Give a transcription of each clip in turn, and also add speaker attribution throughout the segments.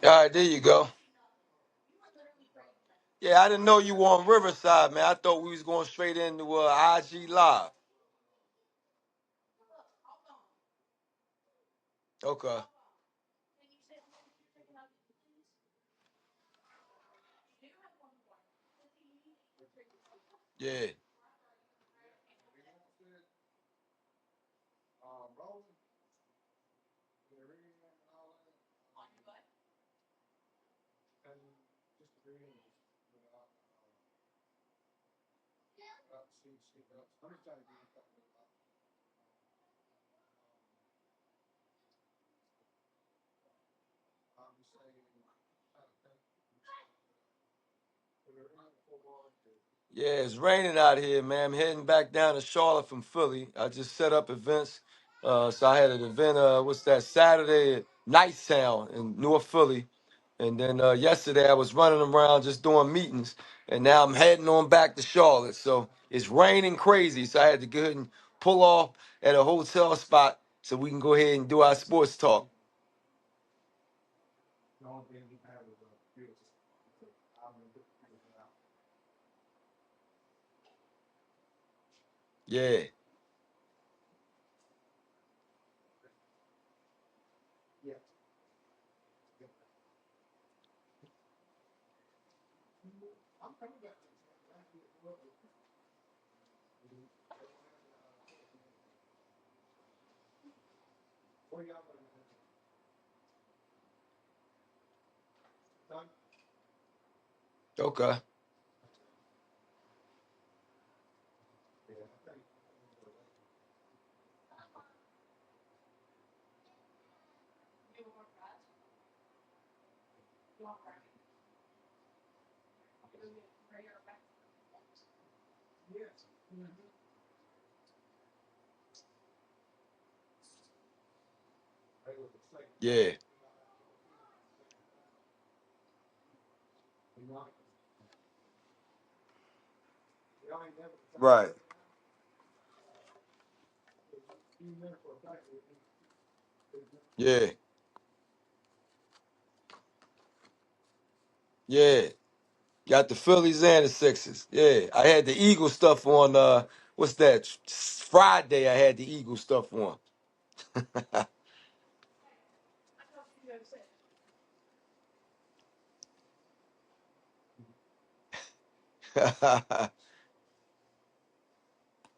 Speaker 1: All right, there you go. Yeah, I didn't know you were on Riverside, man. I thought we was going straight into IG Live. Okay. Yeah. Yeah, it's raining out here, man. I'm heading back down to Charlotte from Philly. I just set up events. So I had an event, what's that, Saturday at Night Sound in North Philly. And then yesterday I was running around just doing meetings. And now I'm heading on back to Charlotte. So it's raining crazy. So I had to go ahead and pull off at a hotel spot so we can go ahead and do our sports talk. Yeah, okay. Yeah, right. Yeah, yeah. Got the Phillies and the Sixers. Yeah, I had the Eagle stuff on. What's that? Friday, I had the Eagle stuff on.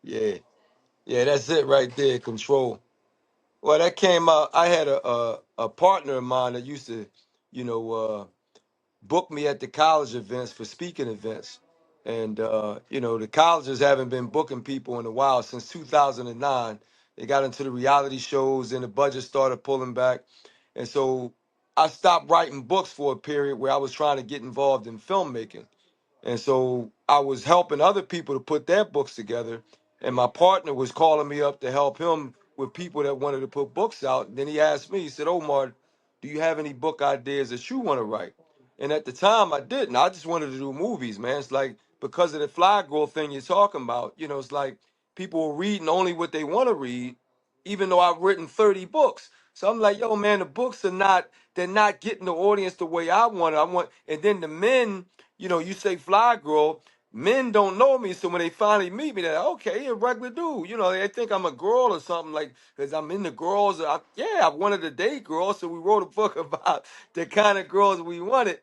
Speaker 1: Yeah, yeah, that's it right there. Control. Well, that came out. I had a partner of mine that used to, you know, booked me at the college events for speaking events. And, the colleges haven't been booking people in a while since 2009. They got into the reality shows and the budget started pulling back. And so I stopped writing books for a period where I was trying to get involved in filmmaking. And so I was helping other people to put their books together. And my partner was calling me up to help him with people that wanted to put books out. And then he asked me, he said, Omar, do you have any book ideas that you want to write? And at the time, I didn't. I just wanted to do movies, man. It's like because of the fly girl thing you're talking about, it's like people are reading only what they want to read, even though I've written 30 books. So I'm like, yo, man, the books they're not getting the audience the way I want it. And then the men, you say fly girl, men don't know me. So when they finally meet me, they're like, okay, a regular dude. They think I'm a girl or something like, because I'm into girls. I wanted to date girls. So we wrote a book about the kind of girls we wanted.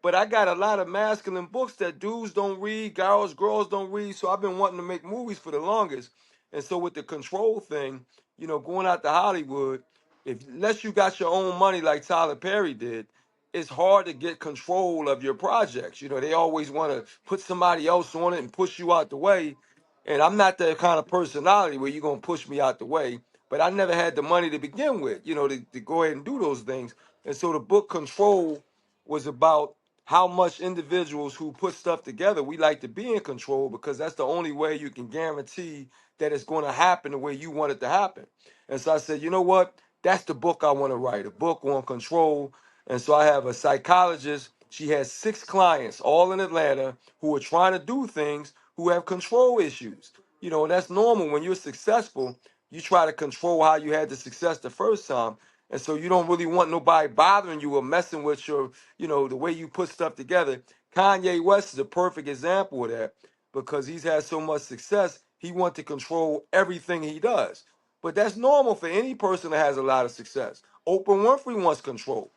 Speaker 1: But I got a lot of masculine books that dudes don't read, girls don't read. So I've been wanting to make movies for the longest. And so with the control thing, going out to Hollywood, unless you got your own money like Tyler Perry did, it's hard to get control of your projects. They always want to put somebody else on it and push you out the way. And I'm not that kind of personality where you're gonna push me out the way. But I never had the money to begin with, to go ahead and do those things. And so the book Control was about how much individuals who put stuff together, we like to be in control because that's the only way you can guarantee that it's going to happen the way you want it to happen. And so I said, you know what? That's the book I want to write, a book on control. And so I have a psychologist. She has 6 clients, all in Atlanta, who are trying to do things who have control issues. And that's normal. When you're successful, you try to control how you had the success the first time. And so you don't really want nobody bothering you or messing with your, the way you put stuff together. Kanye West is a perfect example of that because he's had so much success. He wants to control everything he does. But that's normal for any person that has a lot of success. Oprah Winfrey wants control.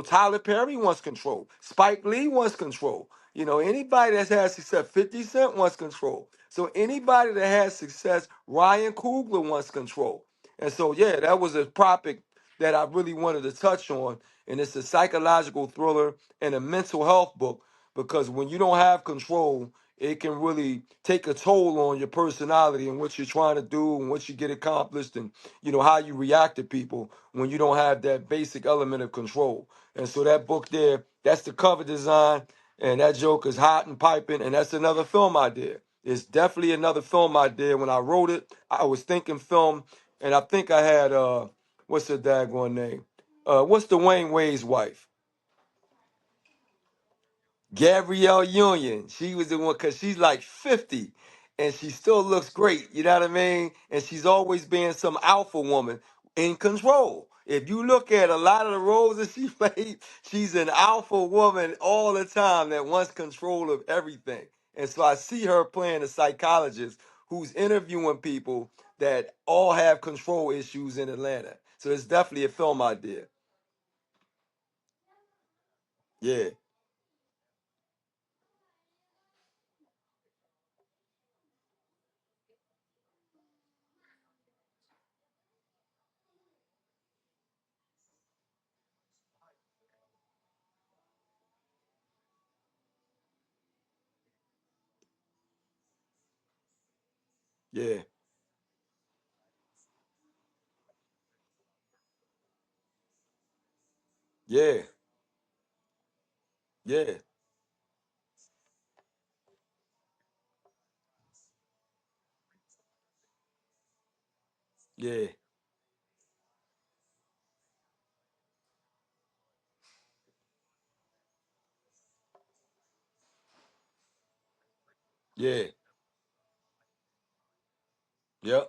Speaker 1: Tyler Perry wants control. Spike Lee wants control. Anybody that's had success, 50 Cent wants control. So anybody that has success, Ryan Coogler wants control. And so, yeah, that was a topic that I really wanted to touch on. And it's a psychological thriller and a mental health book because when you don't have control, it can really take a toll on your personality and what you're trying to do and what you get accomplished and how you react to people when you don't have that basic element of control. And so that book there, that's the cover design, and that joke is hot and piping, and that's another film idea. It's definitely another film idea. When I wrote it, I was thinking film, and I think I had what's her daggone name? What's Dwayne Wade's wife? Gabrielle Union. She was the one because she's like 50 and she still looks great. You know what I mean? And she's always been some alpha woman in control. If you look at a lot of the roles that she played, she's an alpha woman all the time that wants control of everything. And so I see her playing a psychologist who's interviewing people that all have control issues in Atlanta. So it's definitely a film idea. Yeah, yeah, yeah, yeah, yeah, yeah. Yep.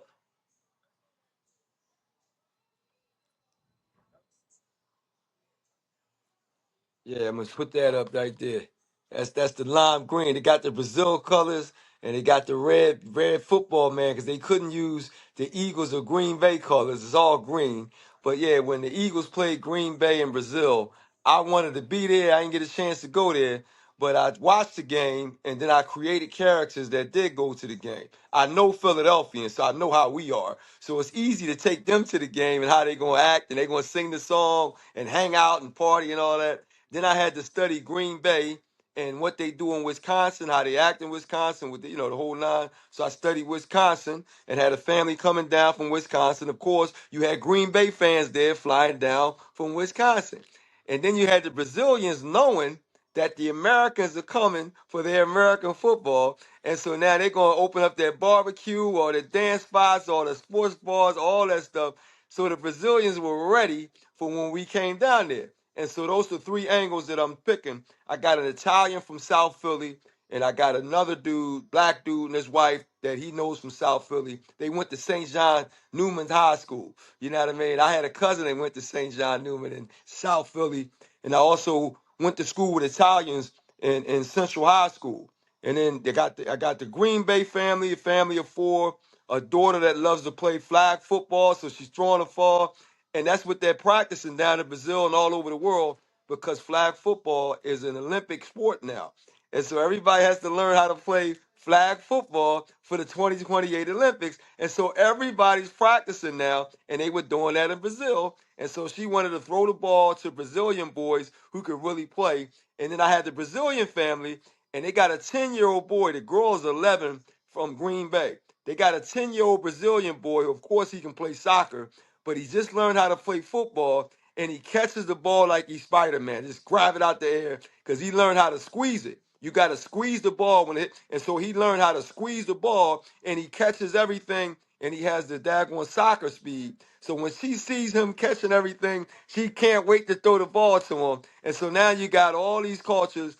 Speaker 1: Yeah, I'm gonna put that up right there. That's the lime green. They got the Brazil colors and they got the red football man because they couldn't use the Eagles or Green Bay colors. It's all green. But yeah, when the Eagles played Green Bay in Brazil, I wanted to be there. I didn't get a chance to go there, but I watched the game and then I created characters that did go to the game. I know Philadelphians, so I know how we are. So it's easy to take them to the game and how they gonna act and they gonna sing the song and hang out and party and all that. Then I had to study Green Bay and what they do in Wisconsin, how they act in Wisconsin with the whole nine. So I studied Wisconsin and had a family coming down from Wisconsin. Of course, you had Green Bay fans there flying down from Wisconsin. And then you had the Brazilians knowing that the Americans are coming for their American football. And so now they're going to open up their barbecue or the dance spots or the sports bars, all that stuff. So the Brazilians were ready for when we came down there. And so those are three angles that I'm picking. I got an Italian from South Philly, and I got another dude, black dude, and his wife that he knows from South Philly. They went to St. John Newman's High School. You know what I mean? I had a cousin that went to St. John Newman in South Philly, and I also went to school with Italians in Central High School. And then I got the Green Bay family, a family of four, a daughter that loves to play flag football, so she's throwing a fall. And that's what they're practicing down in Brazil and all over the world because flag football is an Olympic sport now. And so everybody has to learn how to play flag football for the 2028 Olympics. And so everybody's practicing now, and they were doing that in Brazil. And so she wanted to throw the ball to Brazilian boys who could really play. And then I had the Brazilian family, and they got a 10-year-old boy. The girl is 11 from Green Bay. They got a 10-year-old Brazilian boy. Of course, he can play soccer, but he just learned how to play football and he catches the ball like he's Spider-Man. Just grab it out the air because he learned how to squeeze it. You got to squeeze the ball when it, and so he learned how to squeeze the ball and he catches everything and he has the daggone soccer speed. So when she sees him catching everything, she can't wait to throw the ball to him. And so now you got all these cultures,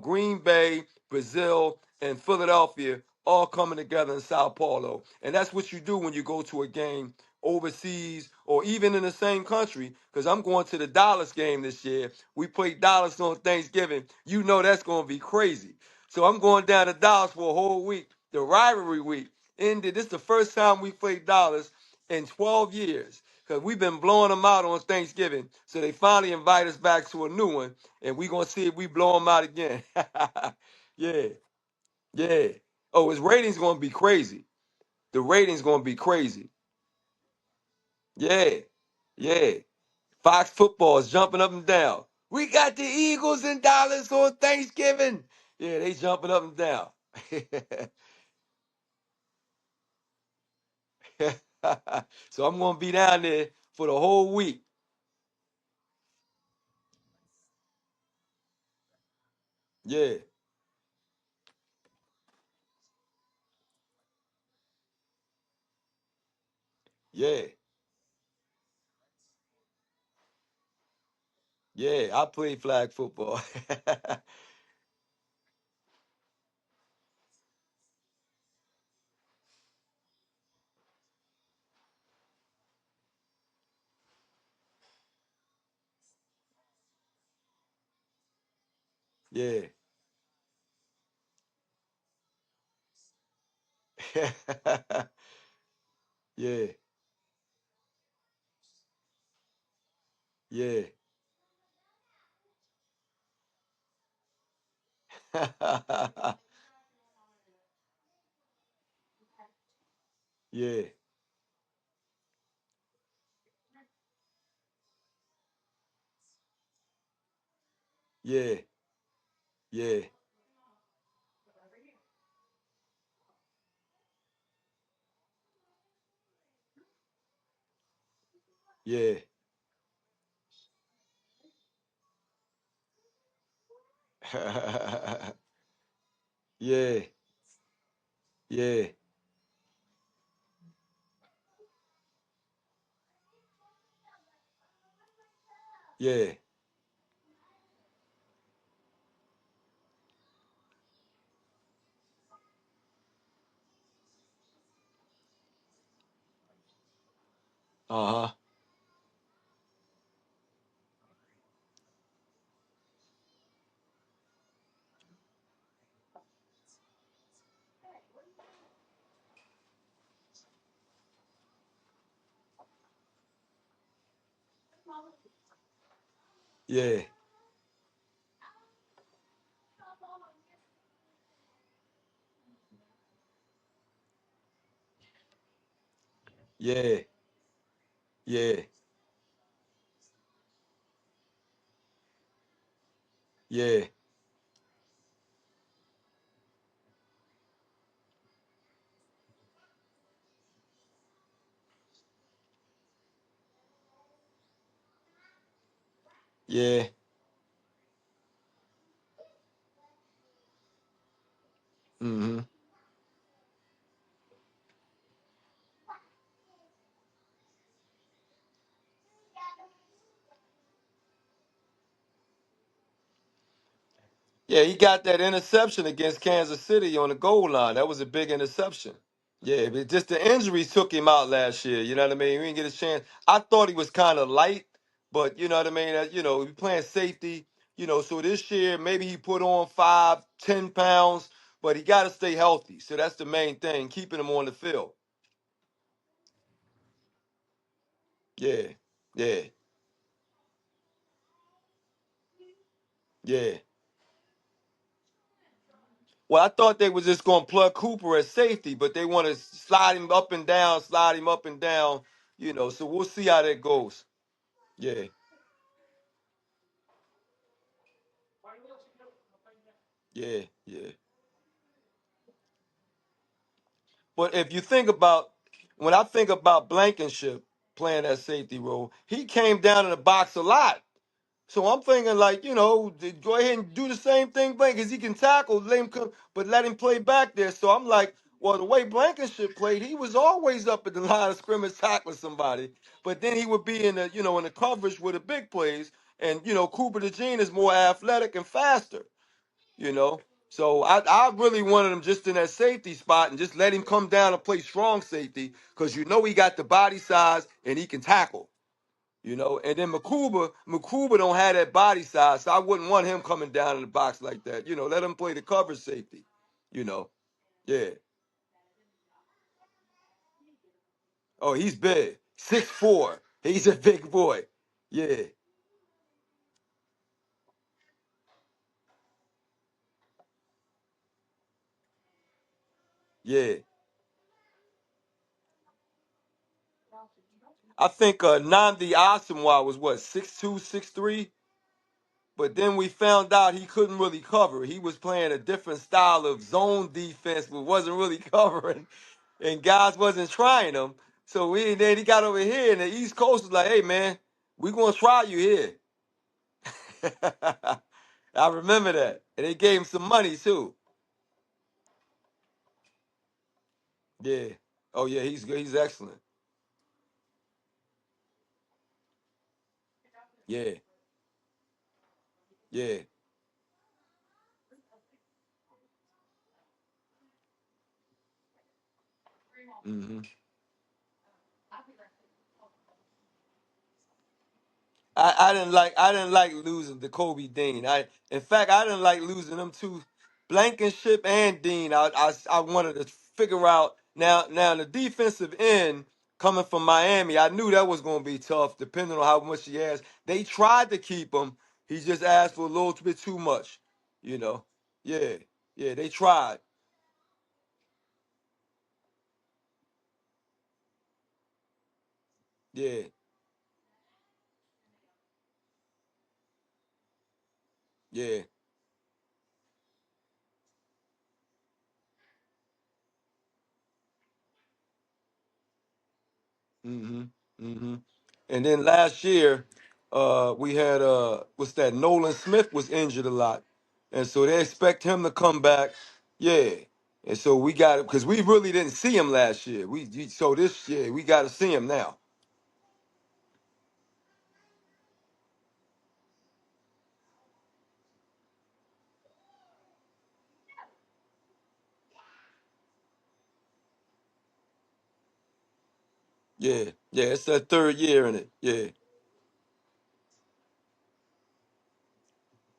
Speaker 1: Green Bay, Brazil, and Philadelphia all coming together in Sao Paulo. And that's what you do when you go to a game overseas or even in the same country, because I'm going to the Dallas game this year. We play Dallas on Thanksgiving. You know that's going to be crazy. So I'm going down to Dallas for a whole week. The rivalry week ended. This is the first time we played Dallas in 12 years because we've been blowing them out on Thanksgiving. So they finally invite us back to a new one, and we're going to see if we blow them out again. Yeah, yeah. Oh, his ratings going to be crazy. The ratings going to be crazy. Yeah, yeah. Fox football is jumping up and down. We got the Eagles and Dallas on Thanksgiving. Yeah, they jumping up and down. So I'm going to be down there for the whole week. Yeah, yeah, yeah. I play flag football. Yeah. Yeah, yeah. Yeah, yeah, yeah, yeah. Yeah, yeah, yeah, uh-huh. Yeah, yeah, yeah, yeah, yeah. Mm-hmm. Yeah, he got that interception against Kansas City on the goal line. That was a big interception. Yeah, but just the injuries took him out last year. You know what I mean? He didn't get a chance. I thought he was kind of light, but you know what I mean? He playing safety, so this year maybe he put on 5, 10 pounds, but he got to stay healthy. So that's the main thing, keeping him on the field. Yeah, yeah, yeah. Well, I thought they was just going to plug Cooper as safety, but they want to slide him up and down, so we'll see how that goes. Yeah, yeah, yeah. But if you think about, when I think about Blankenship playing that safety role, he came down in the box a lot. So I'm thinking like, go ahead and do the same thing, Blank, because he can tackle, let him come, but let him play back there. So I'm like, well, the way Blankenship played, he was always up at the line of scrimmage tackling somebody. But then he would be in the coverage with the big plays. And, Cooper DeJean is more athletic and faster, you know. So I really wanted him just in that safety spot and just let him come down and play strong safety because you know he got the body size and he can tackle. You know, and then Makuba don't have that body size, so I wouldn't want him coming down in the box like that. You know, let him play the cover safety. You know, yeah. Oh, he's big, 6'4". He's a big boy. Yeah, yeah. I think Nnamdi Asamoah was what 6'2", 6'3". But then we found out he couldn't really cover. He was playing a different style of zone defense, but wasn't really covering, and guys wasn't trying him. So then he got over here, and the East Coast was like, "Hey man, we gonna try you here." I remember that, and they gave him some money too. Yeah. Oh yeah, he's good. He's excellent. Yeah. Yeah. Hmm. I didn't like losing to Kobe Dean. In fact I didn't like losing them two, Blankenship and Dean. I wanted to figure out now the defensive end coming from Miami. I knew that was going to be tough depending on how much he asked. They tried to keep him. He just asked for a little bit too much. You know. Yeah. Yeah. They tried. Yeah. Yeah. Mm-hmm. Mm-hmm. And then last year, we had what's that? Nolan Smith was injured a lot, and so they expect him to come back. Yeah, and so we got it because we really didn't see him last year. So this year we got to see him now. Yeah, yeah, it's that third year in it. Yeah,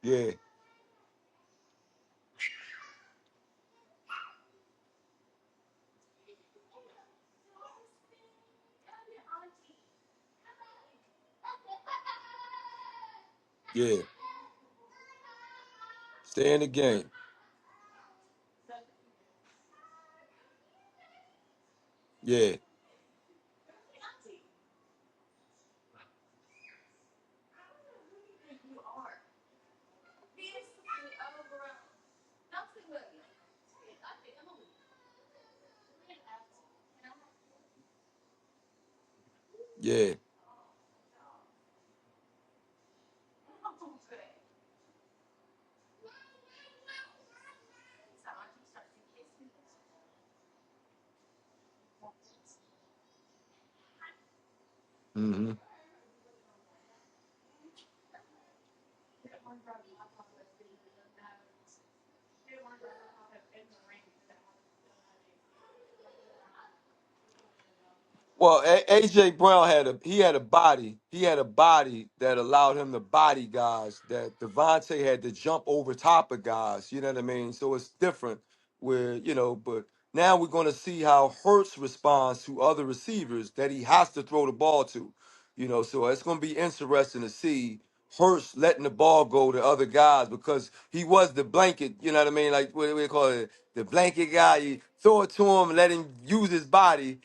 Speaker 1: yeah, yeah. Stay in the game. Yeah, yeah. Mm-hmm. Well, AJ Brown had a body that allowed him to body guys that Devontae had to jump over top of guys. You know what I mean? So it's different. But now we're going to see how Hurts responds to other receivers that he has to throw the ball to. So it's going to be interesting to see Hurts letting the ball go to other guys because he was the blanket. You know what I mean? Like what do we call it? The blanket guy. You throw it to him, let him use his body.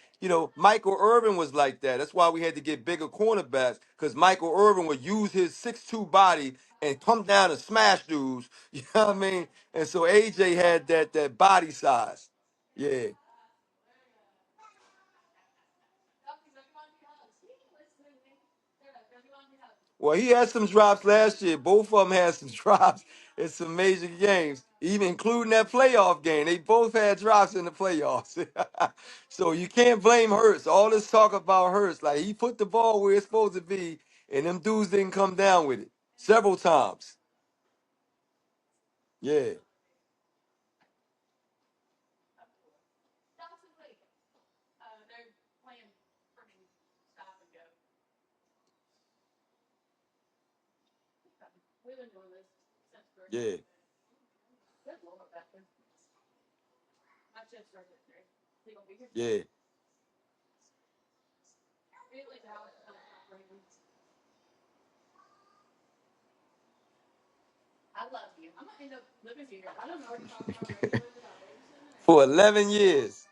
Speaker 1: Michael Irvin was like that. That's why we had to get bigger cornerbacks because Michael Irvin would use his 6'2" body and come down and smash dudes. You know what I mean? And so AJ had that body size. Yeah. Well, he had some drops last year. Both of them had some drops in some major games, even including that playoff game. They both had drops in the playoffs. So you can't blame Hurts. All this talk about Hurts, like he put the ball where it's supposed to be, and them dudes didn't come down with it several times. Yeah, Yeah. Yeah. For 11 years.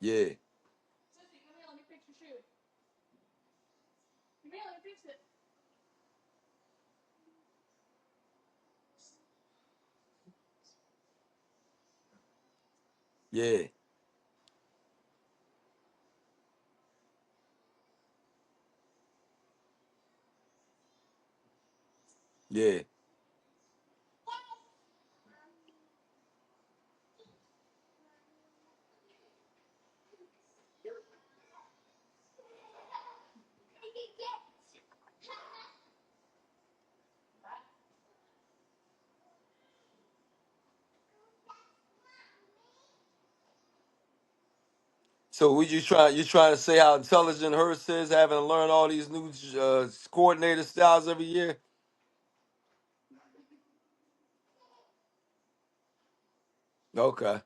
Speaker 1: Yeah. Yeah. Yeah. So you trying to say how intelligent Hurst is, having to learn all these new coordinator styles every year? Okay.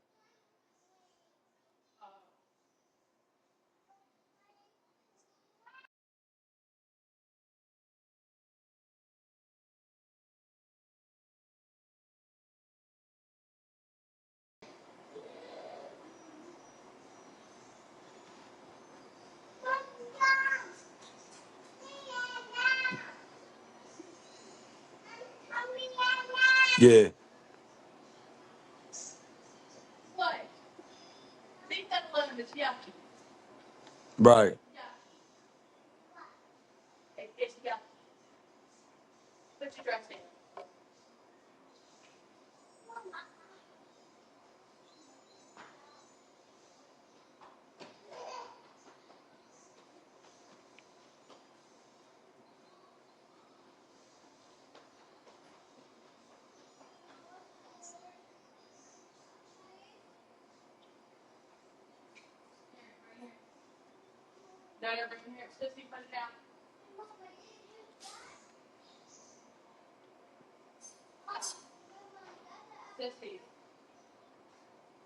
Speaker 1: Yeah. Right.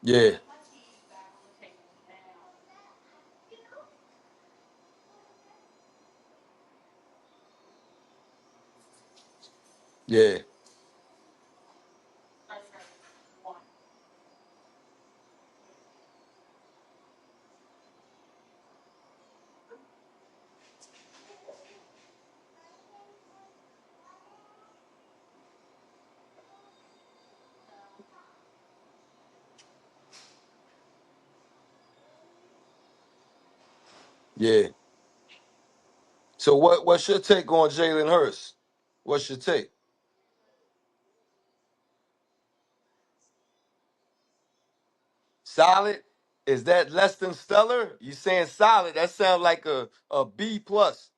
Speaker 1: Yeah. Yeah. Yeah. So what's your take on Jalen Hurst? What's your take? Solid? Is that less than stellar? You saying solid? That sounds like a B plus.